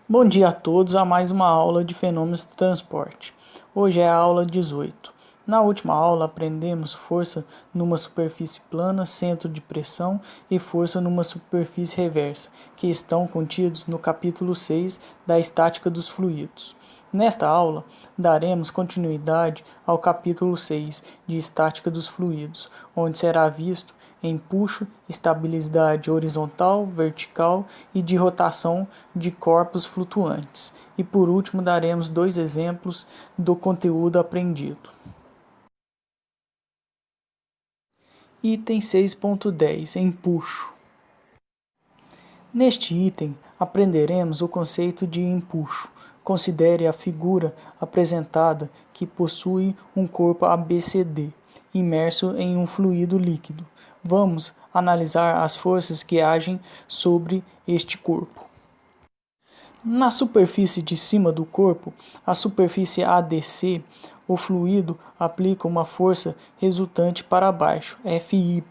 Bom dia a todos a mais uma aula de fenômenos de transporte. Hoje é a aula 18. Na última aula aprendemos força numa superfície plana, centro de pressão e força numa superfície reversa, que estão contidos no capítulo 6 da estática dos fluidos. Nesta aula, daremos continuidade ao capítulo 6 de estática dos fluidos, onde será visto empuxo, estabilidade horizontal, vertical e de rotação de corpos flutuantes. E por último, daremos dois exemplos do conteúdo aprendido. Item 6.10 Empuxo. Neste item, aprenderemos o conceito de empuxo. Considere a figura apresentada que possui um corpo ABCD, imerso em um fluido líquido. Vamos analisar as forças que agem sobre este corpo. Na superfície de cima do corpo, a superfície ADC, o fluido aplica uma força resultante para baixo, Fy'.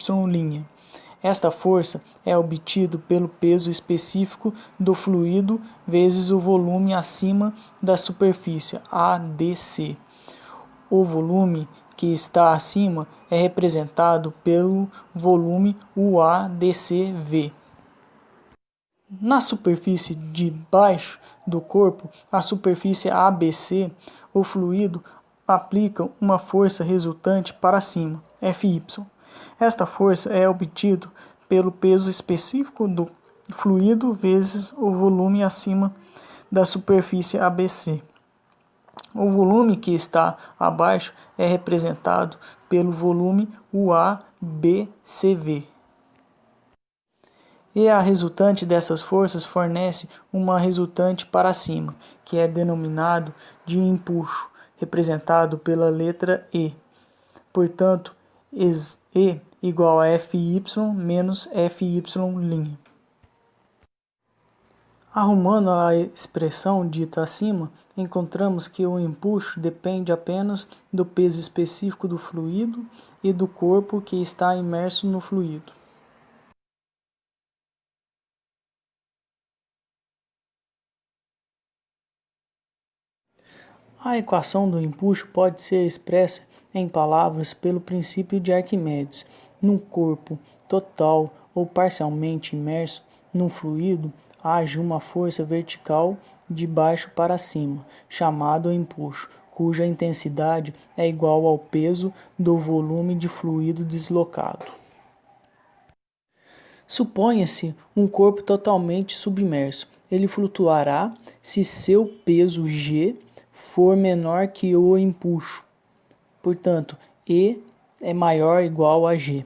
Esta força é obtida pelo peso específico do fluido vezes o volume acima da superfície ADC. O volume que está acima é representado pelo volume UADCV. Na superfície de baixo do corpo, a superfície ABC, o fluido aplica uma força resultante para cima, Fy. Esta força é obtida pelo peso específico do fluido vezes o volume acima da superfície ABC. O volume que está abaixo é representado pelo volume UABCV. E a resultante dessas forças fornece uma resultante para cima, que é denominado de empuxo, representado pela letra E. Portanto, E igual a Fy menos Fy'. Arrumando a expressão dita acima, encontramos que o empuxo depende apenas do peso específico do fluido e do corpo que está imerso no fluido. A equação do empuxo pode ser expressa em palavras pelo princípio de Arquimedes. Num corpo total ou parcialmente imerso num fluido, age uma força vertical de baixo para cima, chamado empuxo, cuja intensidade é igual ao peso do volume de fluido deslocado. Suponha-se um corpo totalmente submerso. Ele flutuará se seu peso G for menor que o empuxo. Portanto, E é maior ou igual a G.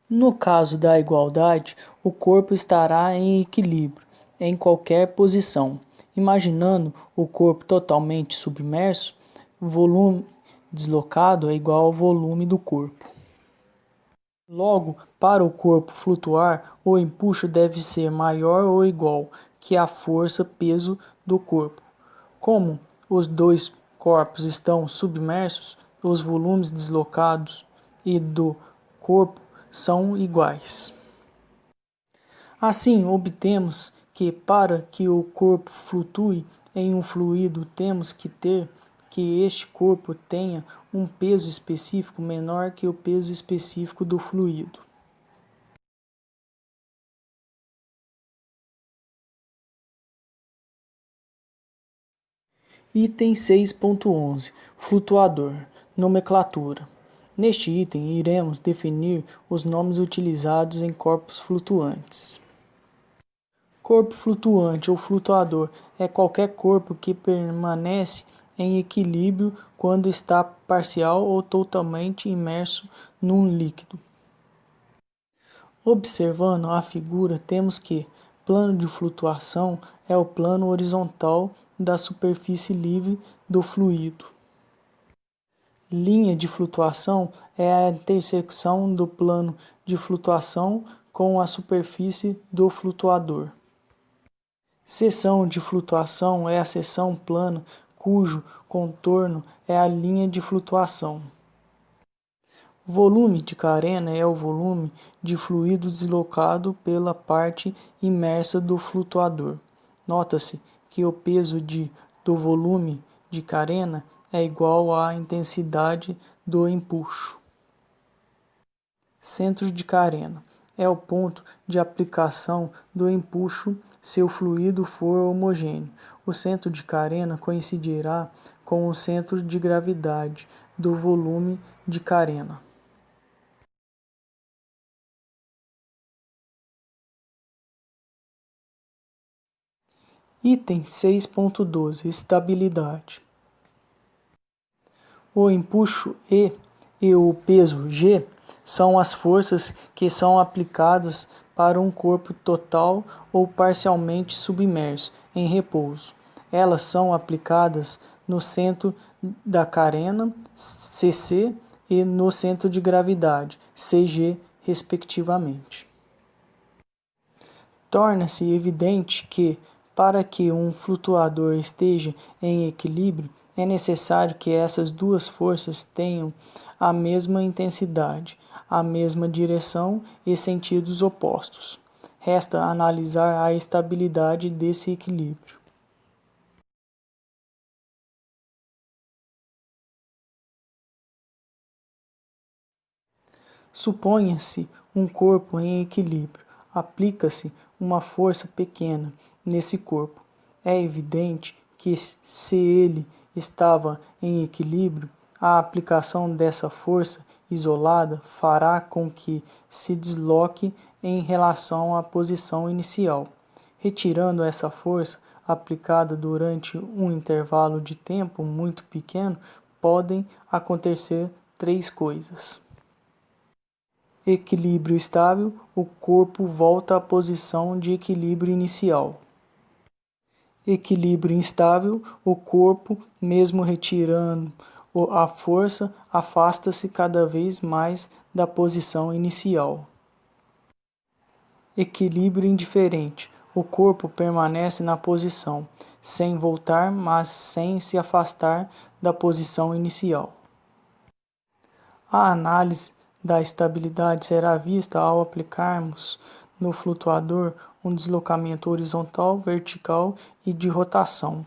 No caso da igualdade, o corpo estará em equilíbrio, em qualquer posição. Imaginando o corpo totalmente submerso, o volume deslocado é igual ao volume do corpo. Logo, para o corpo flutuar, o empuxo deve ser maior ou igual que a força-peso do corpo. Como os dois corpos estão submersos, os volumes deslocados e do corpo são iguais. Assim, obtemos que para que o corpo flutue em um fluido, temos que ter que este corpo tenha um peso específico menor que o peso específico do fluido. Item 6.11 Flutuador. Nomenclatura. Neste item, iremos definir os nomes utilizados em corpos flutuantes. Corpo flutuante ou flutuador é qualquer corpo que permanece em equilíbrio quando está parcial ou totalmente imerso num líquido. Observando a figura, temos que plano de flutuação é o plano horizontal da superfície livre do fluido. Linha de flutuação é a intersecção do plano de flutuação com a superfície do flutuador. Seção de flutuação é a seção plana cujo contorno é a linha de flutuação. Volume de carena é o volume de fluido deslocado pela parte imersa do flutuador. Nota-se que o peso do volume de carena é igual à intensidade do empuxo. Centro de carena é o ponto de aplicação do empuxo se o fluido for homogêneo. O centro de carena coincidirá com o centro de gravidade do volume de carena. Item 6.12 Estabilidade. O empuxo e o peso G são as forças que são aplicadas para um corpo total ou parcialmente submerso em repouso. Elas são aplicadas no centro da carena, CC, e no centro de gravidade, CG, respectivamente. Torna-se evidente que, para que um flutuador esteja em equilíbrio, é necessário que essas duas forças tenham a mesma intensidade, a mesma direção e sentidos opostos. Resta analisar a estabilidade desse equilíbrio. Suponha-se um corpo em equilíbrio. Aplica-se uma força pequena nesse corpo. É evidente que, se ele estava em equilíbrio, a aplicação dessa força isolada fará com que se desloque em relação à posição inicial. Retirando essa força aplicada durante um intervalo de tempo muito pequeno, podem acontecer três coisas. Equilíbrio estável, o corpo volta à posição de equilíbrio inicial. Equilíbrio instável, o corpo, mesmo retirando a força, afasta-se cada vez mais da posição inicial. Equilíbrio indiferente, o corpo permanece na posição, sem voltar, mas sem se afastar da posição inicial. A análise da estabilidade será vista ao aplicarmos no flutuador um deslocamento horizontal, vertical e de rotação.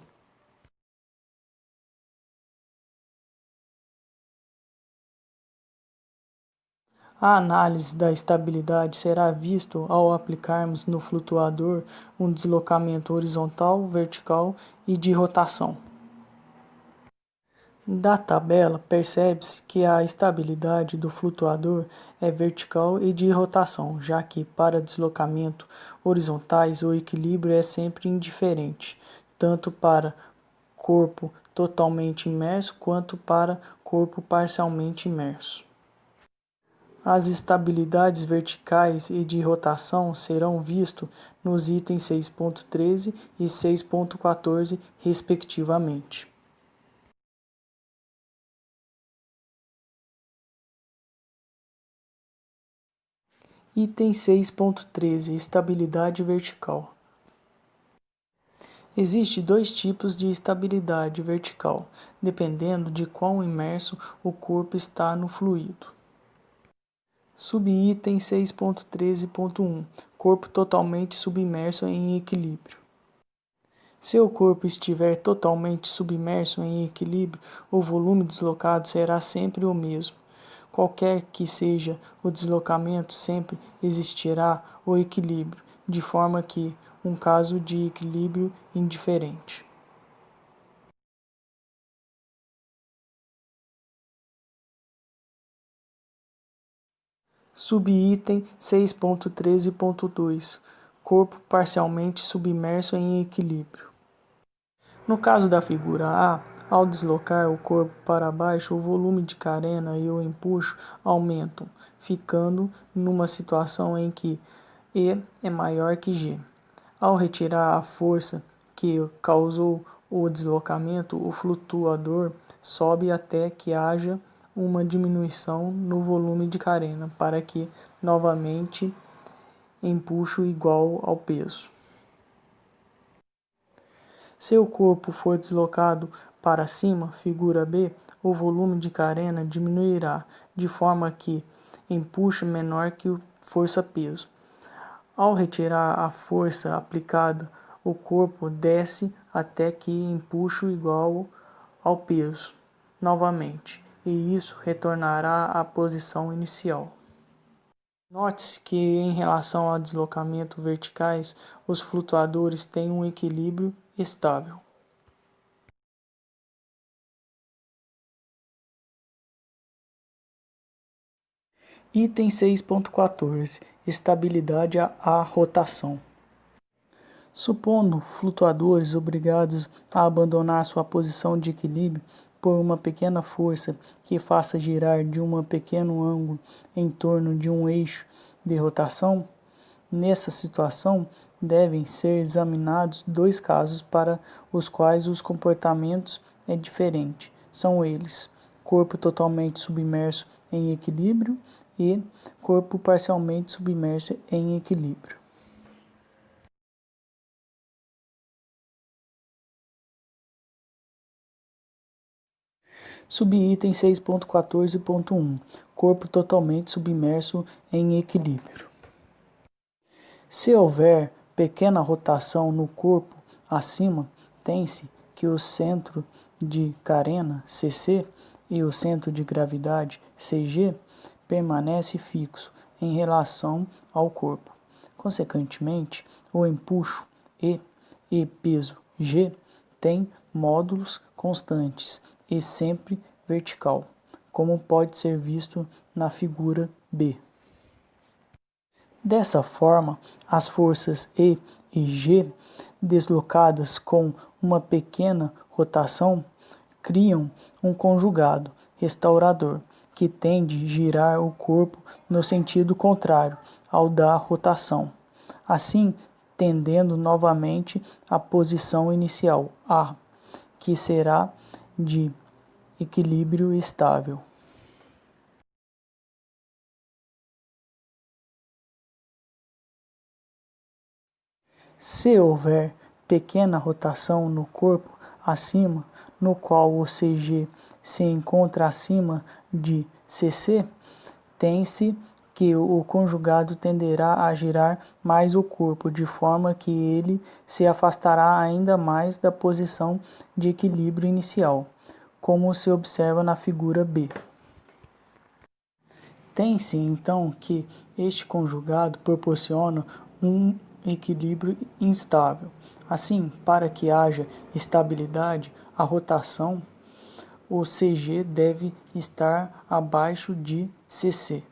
A análise da estabilidade será vista ao aplicarmos no flutuador um deslocamento horizontal, vertical e de rotação. Da tabela, percebe-se que a estabilidade do flutuador é vertical e de rotação, já que para deslocamento horizontais o equilíbrio é sempre indiferente, tanto para corpo totalmente imerso quanto para corpo parcialmente imerso. As estabilidades verticais e de rotação serão vistos nos itens 6.13 e 6.14, respectivamente. Item 6.13 Estabilidade vertical. Existem dois tipos de estabilidade vertical, dependendo de quão imerso o corpo está no fluido. Subitem 6.13.1 Corpo totalmente submerso em equilíbrio. Se o corpo estiver totalmente submerso em equilíbrio, o volume deslocado será sempre o mesmo. Qualquer que seja o deslocamento, sempre existirá o equilíbrio, de forma que um caso de equilíbrio indiferente. Subitem 6.13.2 Corpo parcialmente submerso em equilíbrio. No caso da figura A, ao deslocar o corpo para baixo, o volume de carena e o empuxo aumentam, ficando numa situação em que E é maior que G. Ao retirar a força que causou o deslocamento, o flutuador sobe até que haja uma diminuição no volume de carena, para que, novamente, empuxo igual ao peso. Se o corpo for deslocado para cima, figura B, o volume de carena diminuirá, de forma que empuxo menor que força-peso. Ao retirar a força aplicada, o corpo desce até que empuxo igual ao peso, novamente, e isso retornará à posição inicial. Note-se que, em relação ao deslocamento verticais, os flutuadores têm um equilíbrio estável. Item 6.14. Estabilidade à rotação. Supondo flutuadores obrigados a abandonar sua posição de equilíbrio por uma pequena força que faça girar de um pequeno ângulo em torno de um eixo de rotação, nessa situação devem ser examinados dois casos para os quais os comportamentos é diferente. São eles: corpo totalmente submerso em equilíbrio e corpo parcialmente submerso em equilíbrio. Subitem 6.14.1 Corpo totalmente submerso em equilíbrio. Se houver pequena rotação no corpo acima, tem-se que o centro de carena, CC, e o centro de gravidade, CG, permanece fixo em relação ao corpo. Consequentemente, o empuxo e peso G têm módulos constantes e sempre vertical, como pode ser visto na figura B. Dessa forma, as forças E e G, deslocadas com uma pequena rotação, criam um conjugado restaurador, que tende a girar o corpo no sentido contrário ao da rotação, assim tendendo novamente à posição inicial A, que será de equilíbrio estável. Se houver pequena rotação no corpo acima, no qual o CG se encontra acima de CC, tem-se que o conjugado tenderá a girar mais o corpo, de forma que ele se afastará ainda mais da posição de equilíbrio inicial, como se observa na figura B. Tem-se então que este conjugado proporciona um equilíbrio instável. Assim, para que haja estabilidade, a rotação, o CG deve estar abaixo de CC.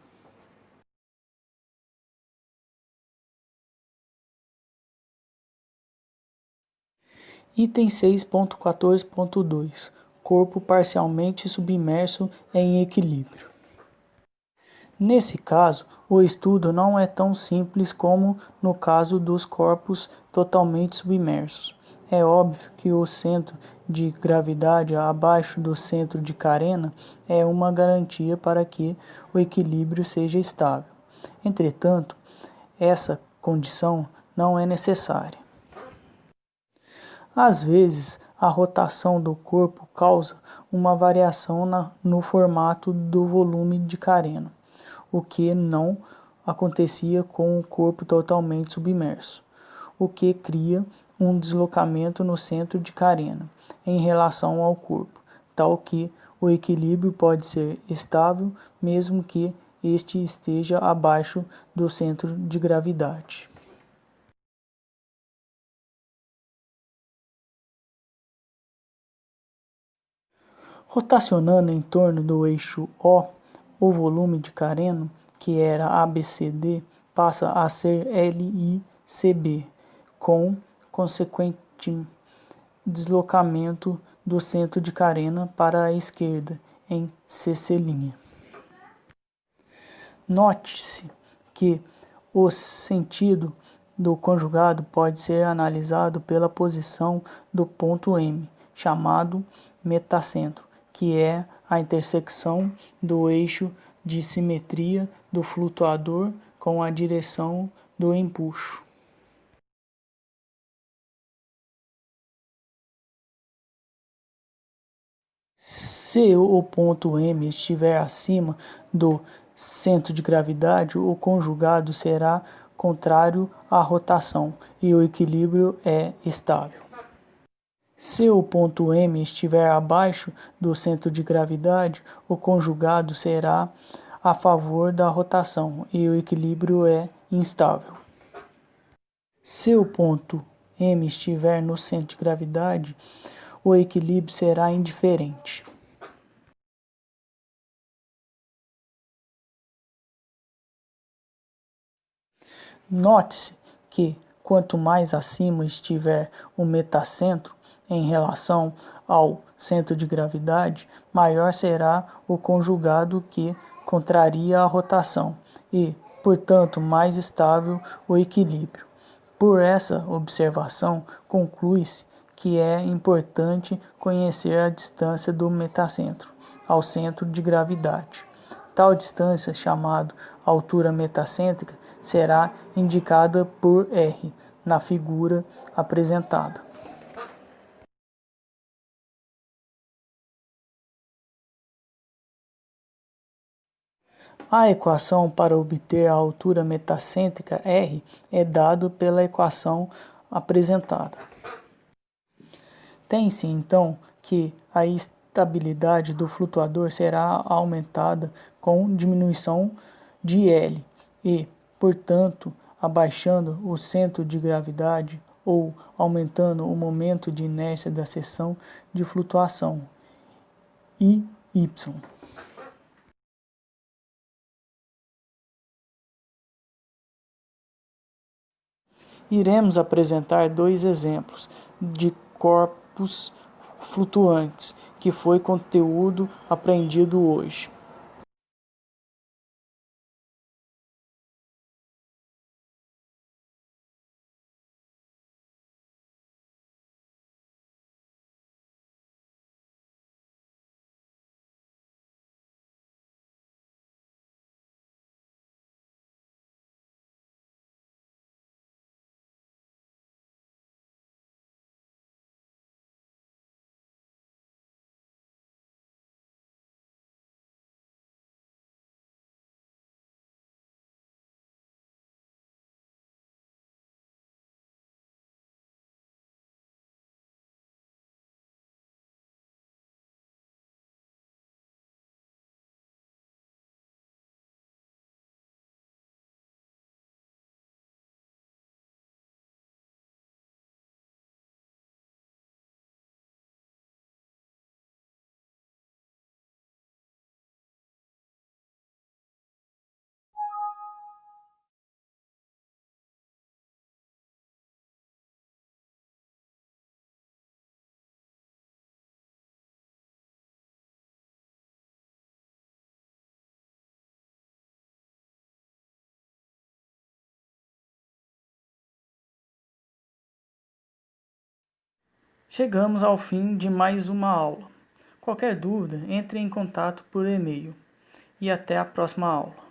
Item 6.14.2 Corpo parcialmente submerso em equilíbrio. Nesse caso, o estudo não é tão simples como no caso dos corpos totalmente submersos. É óbvio que o centro de gravidade abaixo do centro de carena é uma garantia para que o equilíbrio seja estável. Entretanto, essa condição não é necessária. Às vezes, a rotação do corpo causa uma variação no formato do volume de carena, o que não acontecia com o corpo totalmente submerso, o que cria um deslocamento no centro de carena em relação ao corpo, tal que o equilíbrio pode ser estável mesmo que este esteja abaixo do centro de gravidade. Rotacionando em torno do eixo O volume de careno, que era ABCD, passa a ser LICB, com consequente deslocamento do centro de carena para a esquerda, em CC'. Note-se que o sentido do conjugado pode ser analisado pela posição do ponto M, chamado metacentro, que é a intersecção do eixo de simetria do flutuador com a direção do empuxo. Se o ponto M estiver acima do centro de gravidade, o conjugado será contrário à rotação e o equilíbrio é estável. Se o ponto M estiver abaixo do centro de gravidade, o conjugado será a favor da rotação e o equilíbrio é instável. Se o ponto M estiver no centro de gravidade, o equilíbrio será indiferente. Note-se que quanto mais acima estiver o metacentro em relação ao centro de gravidade, maior será o conjugado que contraria a rotação e, portanto, mais estável o equilíbrio. Por essa observação, conclui-se que é importante conhecer a distância do metacentro ao centro de gravidade. Tal distância, chamada altura metacêntrica, será indicada por R na figura apresentada. A equação para obter a altura metacêntrica R é dada pela equação apresentada. Tem-se, então, que a estabilidade do flutuador será aumentada com diminuição de L e, portanto, abaixando o centro de gravidade ou aumentando o momento de inércia da seção de flutuação, y. Iremos apresentar dois exemplos de corpos flutuantes, que foi conteúdo aprendido hoje. Chegamos ao fim de mais uma aula. Qualquer dúvida, entre em contato por e-mail. E até a próxima aula.